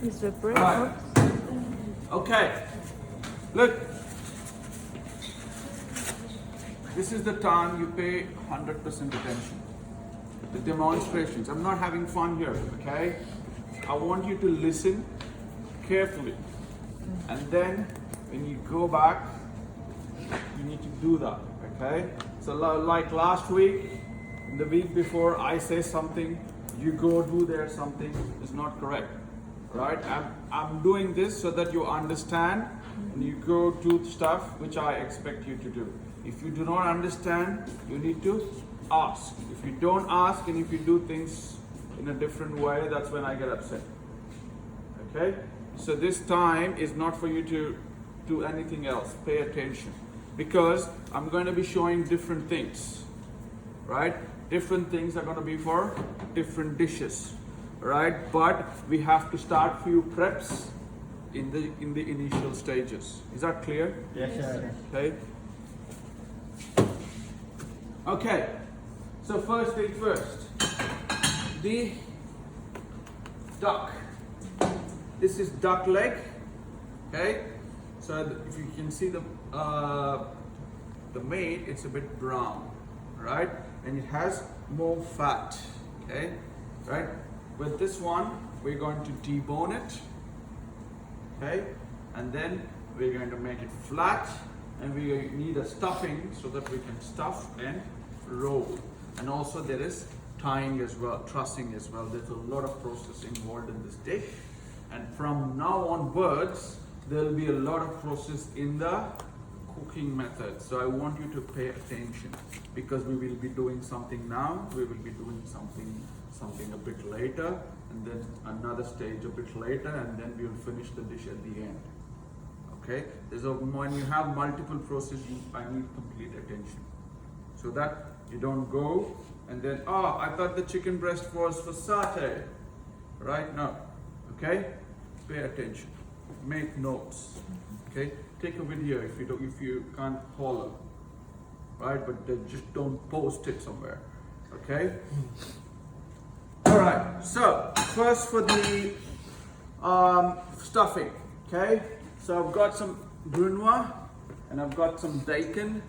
Is the bread Right. hot? Okay, look. This is the time you pay 100% attention. The demonstrations. I'm not having fun here, okay? I want you to listen carefully. And then when you go back, you need to do that, okay? So like last week, the week before, I say something, you go do there something is not correct, right? I'm doing this so that you understand and you go do stuff which I expect you to do. If you do not understand, you need to ask. If you don't ask and if you do things in a different way, that's when I get upset. Okay? So this time is not for you to do anything else. Pay attention. Because I'm going to be showing different things. Right? Different things are going to be for different dishes. Right? But we have to start few preps in the initial stages. Is that clear? Yes, sir. Okay. Okay. So first thing first. The duck. This is duck leg. Okay. So if you can see the meat, it's a bit brown, right? And it has more fat. Okay. Right. With this one, we're going to debone it. Okay. And then we're going to make it flat, and we need a stuffing so that we can stuff and roll. And also there is tying as well, trussing as well. There's a lot of process involved in this dish. And from now onwards, there will be a lot of process in the cooking method. So I want you to pay attention, because we will be doing something now, we will be doing something a bit later, and then another stage a bit later, and then we will finish the dish at the end. Okay? When you have multiple processes, I need complete attention. So that you don't go and then, oh, I thought the chicken breast was for satay. Right? No. Okay? Pay attention. Make notes. Okay? Take a video if you can't follow. Right? But just don't post it somewhere. Okay? Alright, so first for the stuffing. Okay? So I've got some brunoise and I've got some bacon,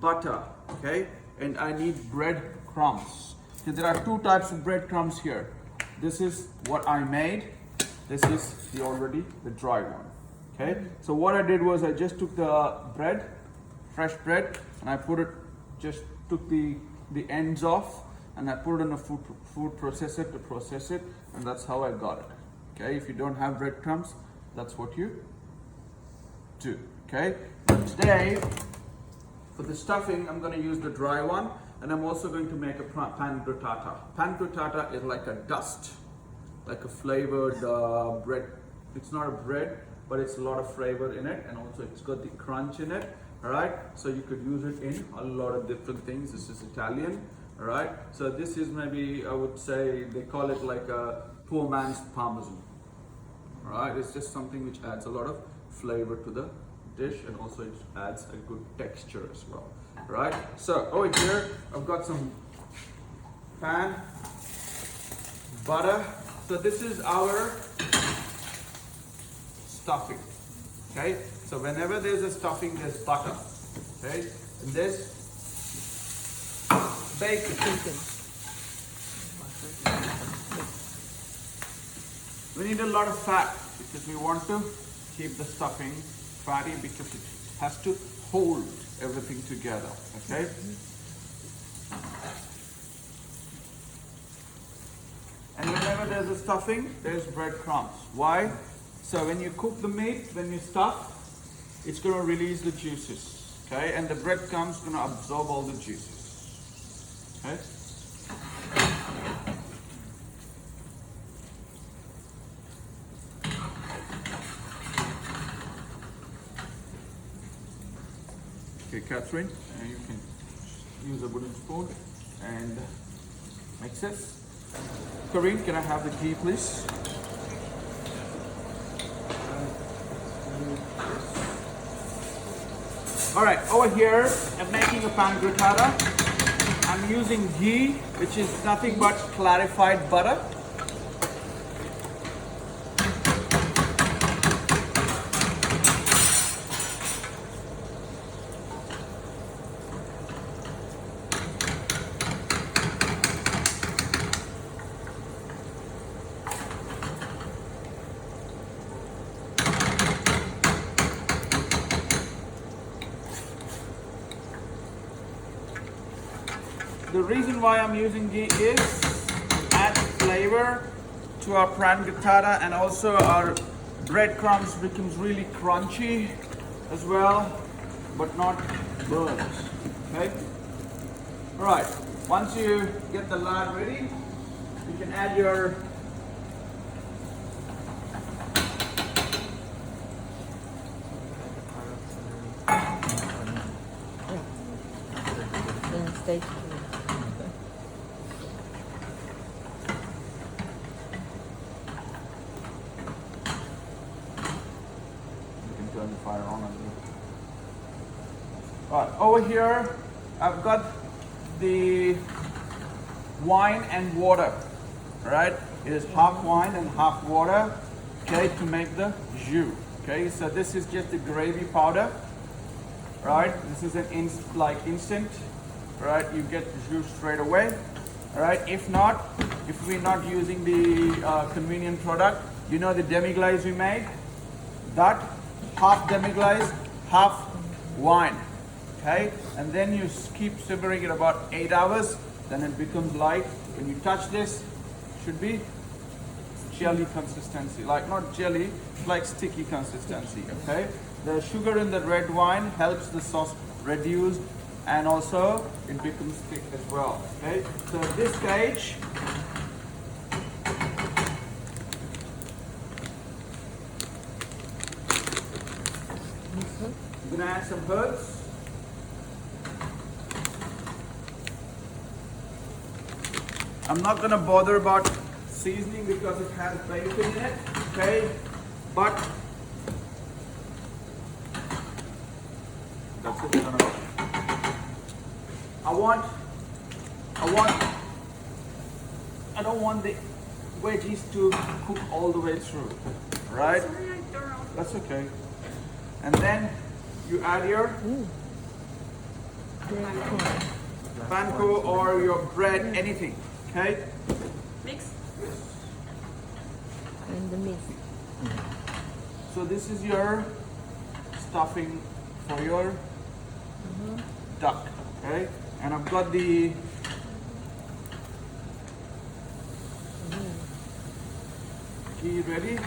butter, okay? And I need bread crumbs. Okay, there are two types of bread crumbs here. This is what I made. This is the dry one. Okay? So what I did was I just took the bread, fresh bread, and I took the ends off, and I put it in a food processor to process it, and that's how I got it. Okay? If you don't have breadcrumbs, that's what you do. Okay? But today, for the stuffing, I'm going to use the dry one, and I'm also going to make a pan grattata. Pan grattata is like a dust, like a flavored bread. It's not a bread, but it's a lot of flavor in it, and also it's got the crunch in it. All right, so you could use it in a lot of different things. This is Italian. All right, so this is maybe, I would say, they call it like a poor man's parmesan. All right, it's just something which adds a lot of flavor to the dish, and also it adds a good texture as well. Right, so over here I've got some pan, butter. So this is our stuffing. Okay, so whenever there's a stuffing, there's butter. Okay, and there's bacon. We need a lot of fat because we want to keep the stuffing fatty, because it has to hold everything together. Okay. And whenever there's a stuffing, there's breadcrumbs. Why? So when you cook the meat, when you stuff, it's going to release the juices. Okay, and the breadcrumbs going to absorb all the juices. Okay. Okay, Catherine, you can use a wooden spoon and mix it. Corinne, can I have the ghee, please? All right, over here, I'm making a pan grattata. I'm using ghee, which is nothing but clarified butter. the reason why I'm using ghee is to add flavor to our prangatata, and also our breadcrumbs becomes really crunchy as well, but not burnt. Okay. All right. Once you get the lard ready, you can add your Stay. turn the fire on. Right, over here I've got the wine and water. Right, it is half wine and half water. Okay, to make the jus. Okay, so this is just the gravy powder. Right, this is an instant. Right, you get the jus straight away. Right, if we're not using the convenient product, you know the demi-glace we made, that half demi-glace, half wine. Okay, and then you keep simmering it about 8 hours, then it becomes light. When you touch this, it should be jelly consistency, like not jelly, like sticky consistency. Okay, the sugar in the red wine helps the sauce reduce, and also it becomes thick as well. Okay, so at this stage, I'm gonna add some herbs. I'm not gonna bother about seasoning because it has bacon in it. Okay, but that's it. I don't want the veggies to cook all the way through, right? That's okay. And then you add your panko or your bread, anything, okay? Mix. And the meat. So this is your stuffing for your duck, okay? And I've got the ghee ready.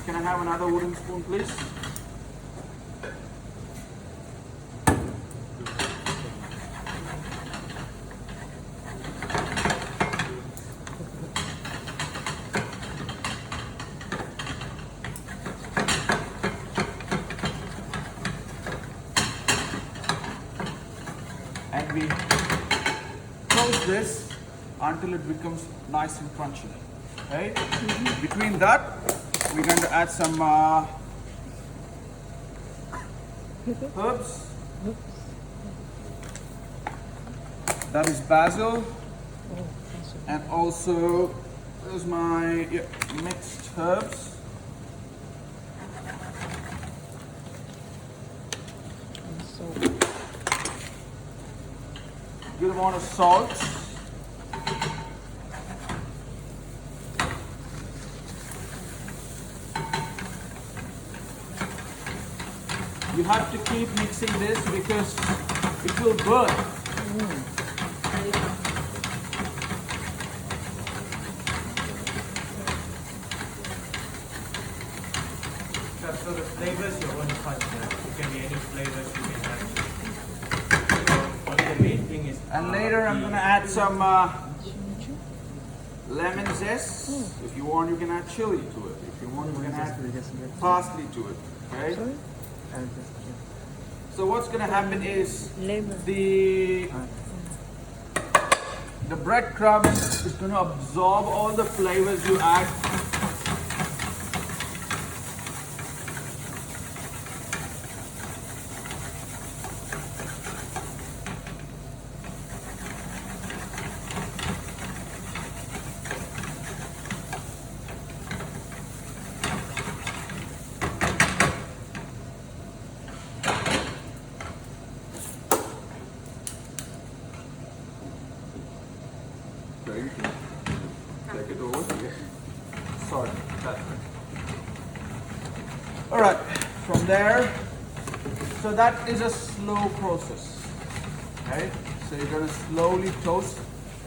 Can I have another wooden spoon, please? And we toast this until it becomes nice and crunchy. Okay? Between that, we're going to add some herbs. That is basil, and also there's my mixed herbs. Good amount of salt. You have to keep mixing this because it will burn. So the flavors you want to touch there. It can be any flavors you can add. But the main thing is. And later I'm gonna add some lemon zest. If you want, you can add chili to it. If you want, you can add parsley to it. Okay. So what's gonna happen is the breadcrumbs is gonna absorb all the flavors you add. Okay, you can take it over. Sorry, that's it. All right, from there, so that is a slow process. Okay, So you're gonna slowly toast,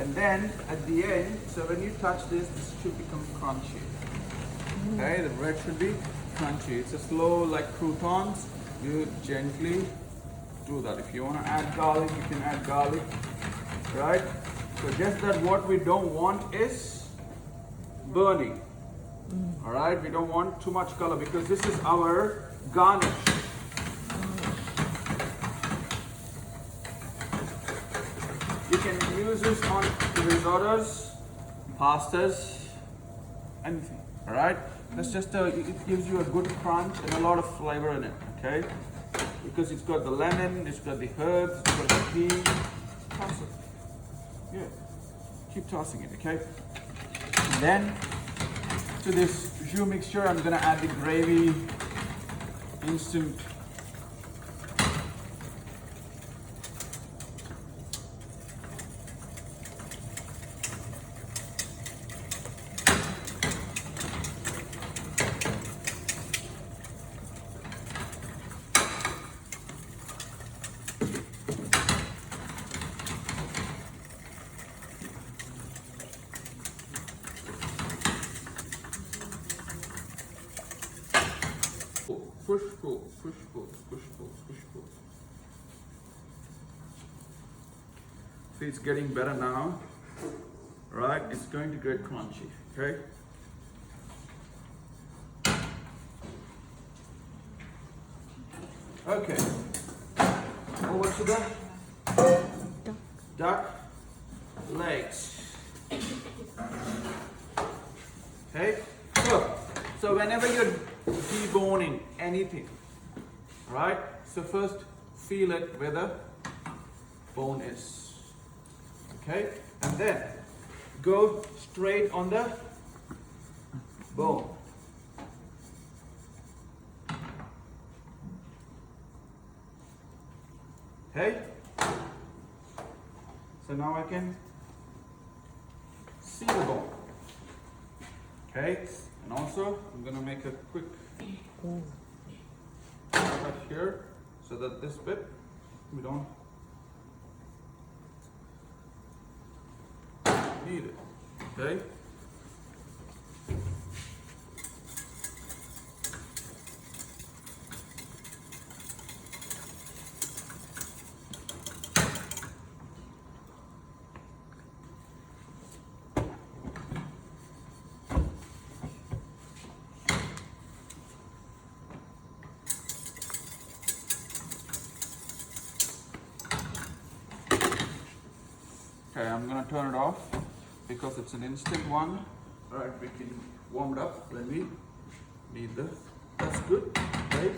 and then at the end, so when you touch this should become crunchy. Okay, the bread should be crunchy. It's a slow, like croutons. You gently do that. If you want to add garlic, you can add garlic, right? So just that what we don't want is burning. All right, we don't want too much color because this is our garnish. You can use this on risottos, pastas, anything. All right, that's just it gives you a good crunch and a lot of flavor in it. Okay, because it's got the lemon, it's got the herbs, it's got the pea. Toss it. Yeah, keep tossing it. Okay, and then to this jus mixture, I'm gonna add the gravy, instant. Push, pull, push, pull, push, pull, push, pull. See, it's getting better now, right? It's going to get crunchy, okay? Okay, over to the duck legs. Okay, so whenever you're deboning anything, right? So first feel it where the bone is, okay? And then go straight on the bone. Okay? So now I can see the bone. Okay? And also, I'm gonna make a quick cut here so that this bit we don't need it. Okay? Okay, I'm gonna turn it off because it's an instant one. Alright, we can warm it up when we need this. That's good. Right?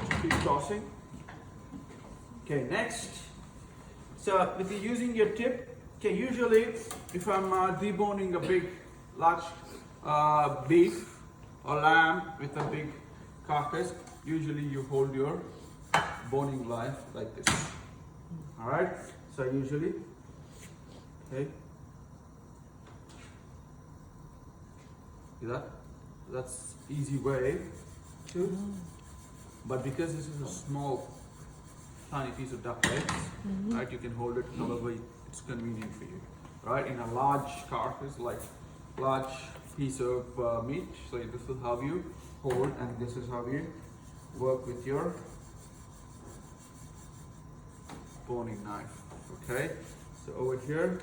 Just keep tossing. Okay, next. So if you're using your tip, okay, usually if I'm deboning a large beef or lamb with a big carcass, usually you hold your boning knife like this. Alright, so usually, okay, see that? That's easy way to, but because this is a small, tiny piece of duck legs, right, you can hold it however it's convenient for you, right? In a large carcass, like large piece of meat, so this is how you hold and this is how you work with your boning knife. Okay, so over here,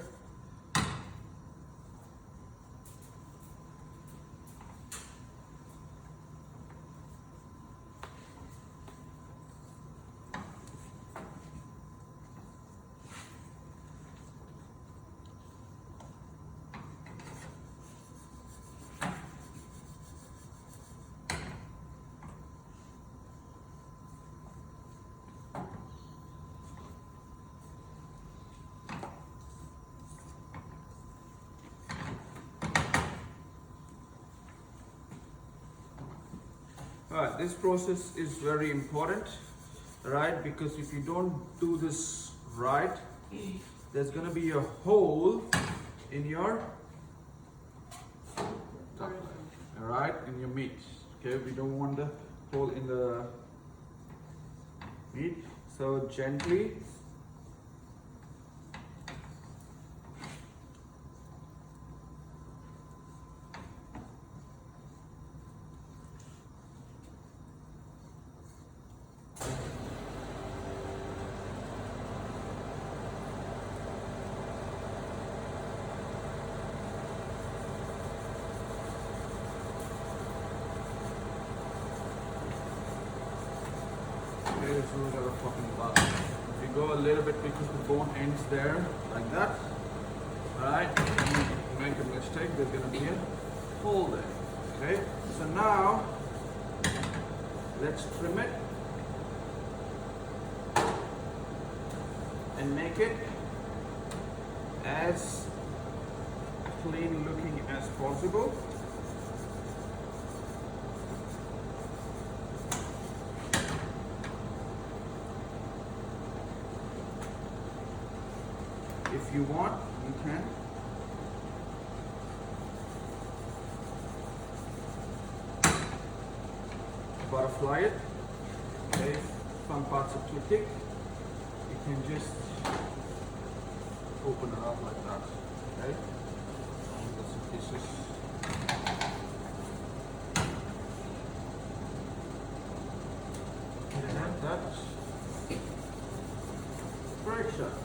alright, this process is very important, right? Because if you don't do this right, there's gonna be a hole in your duck leg, alright, in your meat. Okay, we don't want the hole in the meat. So gently Okay, this is what I was talking about. We go a little bit because the bone ends there, like that. Alright, you make a mistake, there's gonna be a hole there. Okay, so now let's trim it and make it as clean looking as possible. If you want, you can. Butterfly it. Okay, some parts are too thick. You can just open it up like that. Okay, get some pieces. Like that. Very sharp.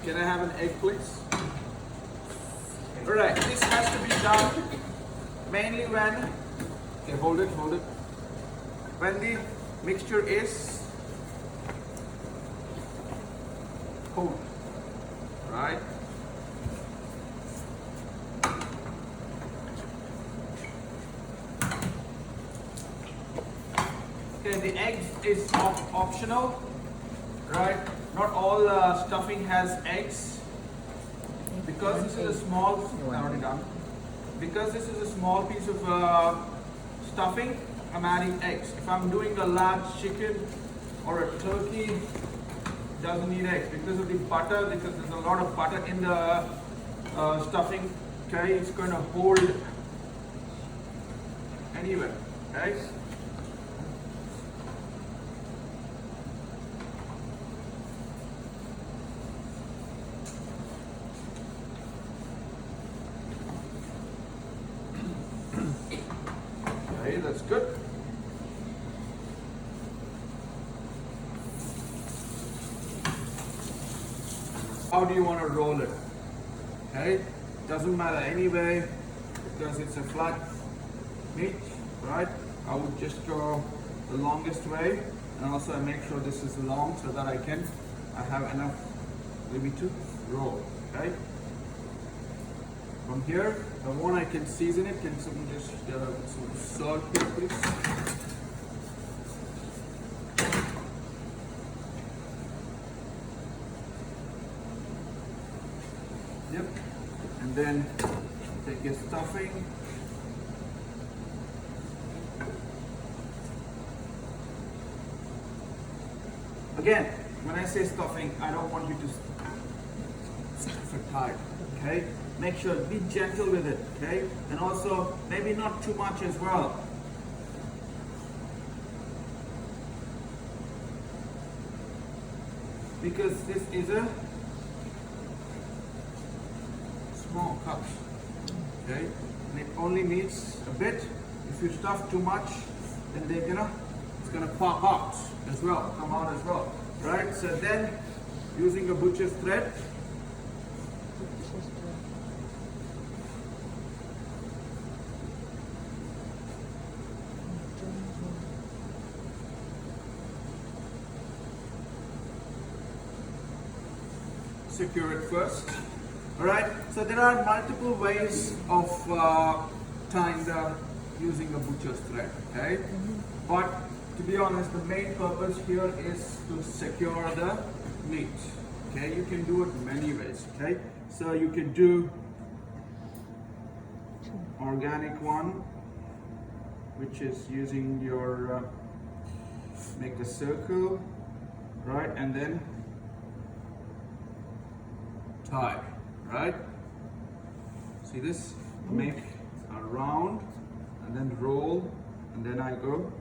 Can I have an egg, please? Alright, this has to be done mainly when, okay, hold it, when the mixture is cold, right? Okay, the egg is optional, right? Not all stuffing has eggs. Because this is a small, already done. Because this is a small piece of stuffing, I'm adding eggs. If I'm doing a large chicken or a turkey, it doesn't need eggs because of the butter. Because there's a lot of butter in the stuffing. Okay, it's going to hold anyway. Okay. Okay, that's good. How do you want to roll it? Okay, doesn't matter anyway because it's a flat meat, right? I would just go the longest way, and also I make sure this is long so that I have enough maybe to roll. Okay. From here, the one I can season it. Can someone just some salt here, please? Yep. And then take your stuffing. Again, when I say stuffing, I don't want you to stuff it tight. Okay. Make sure, be gentle with it, okay? And also, maybe not too much as well. Because this is a small cup, okay? And it only needs a bit. If you stuff too much, then it's gonna pop out as well, come out as well, right? So then, using a butcher's thread, secure it first. Alright, so there are multiple ways of tying using a butcher's thread, okay? But to be honest, the main purpose here is to secure the meat. Okay, you can do it many ways, okay? So you can do organic one, which is using your make a circle, right? And then tie, right? See this? Make a round and then roll, and then I go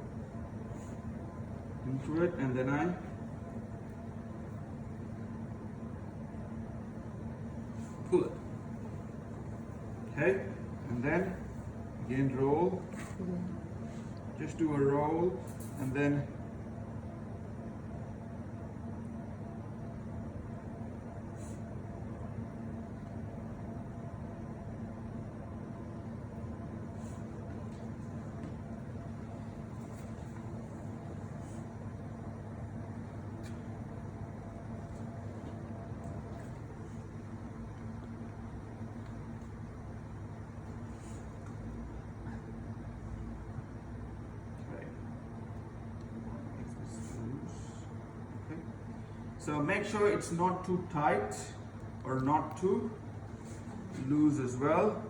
into it, and then I pull it. Okay? And then again roll. Just do a roll and then So make sure it's not too tight or not too loose as well.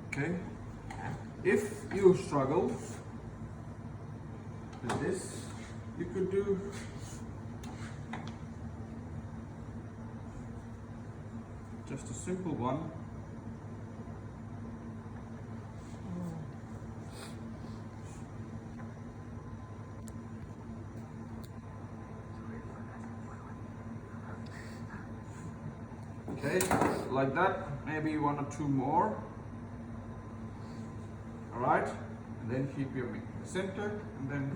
Okay. If you struggle with this, you could do just a simple one. Okay, like that, maybe one or two more. Alright, and then keep your meat in the center and then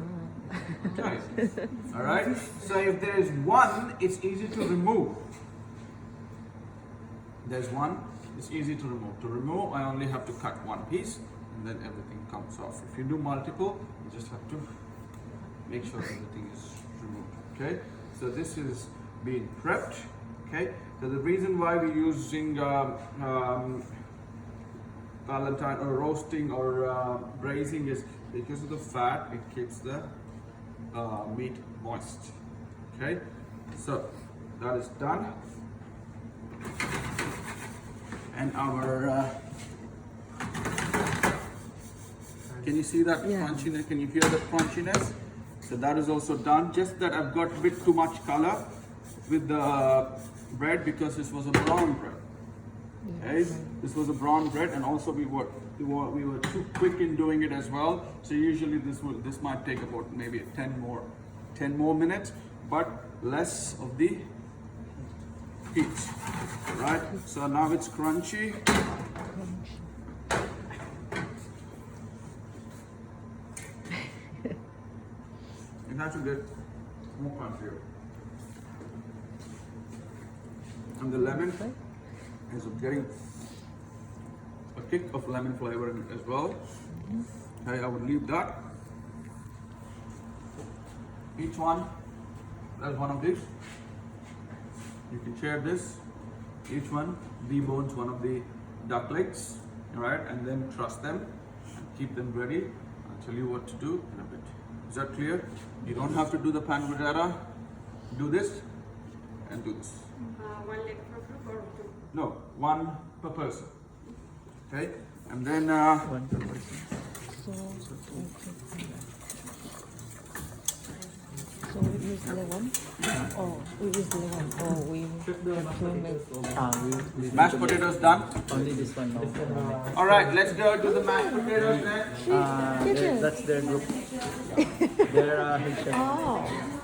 turn it. Alright, so if there is one, it's easy to remove. There's one, it's easy to remove. To remove, I only have to cut one piece and then everything comes off. If you do multiple, you just have to make sure everything is removed. Okay, so this is being prepped. Okay, so the reason why we're using Valentine or roasting or braising is because of the fat, it keeps the meat moist. Okay, so that is done. And our can you see that crunchiness? Can you hear the crunchiness? So that is also done. Just that I've got a bit too much color with the bread because this was a brown bread. Okay, this was a brown bread, and also we were too quick in doing it as well. So usually this might take about maybe 10 more minutes, but less of the heat. Right. So now it's crunchy. It has to get more crunchier. And the lemon is getting a kick of lemon flavor in it as well. Okay, I would leave that. Each one, there's one of these. You can share this. Each one debones one of the duck legs, right? And then truss them and keep them ready. I'll tell you what to do in a bit. Is that clear? You don't have to do the pan gradera. Do this and do this. One leg per group or two? No, one per person. Okay, and then One per person. So we use the one? Oh, we use the one. Oh, we have to make. We mashed potatoes done. only this one now. All right, let's go to the mashed potatoes then. That's their group. They're head chef. Oh,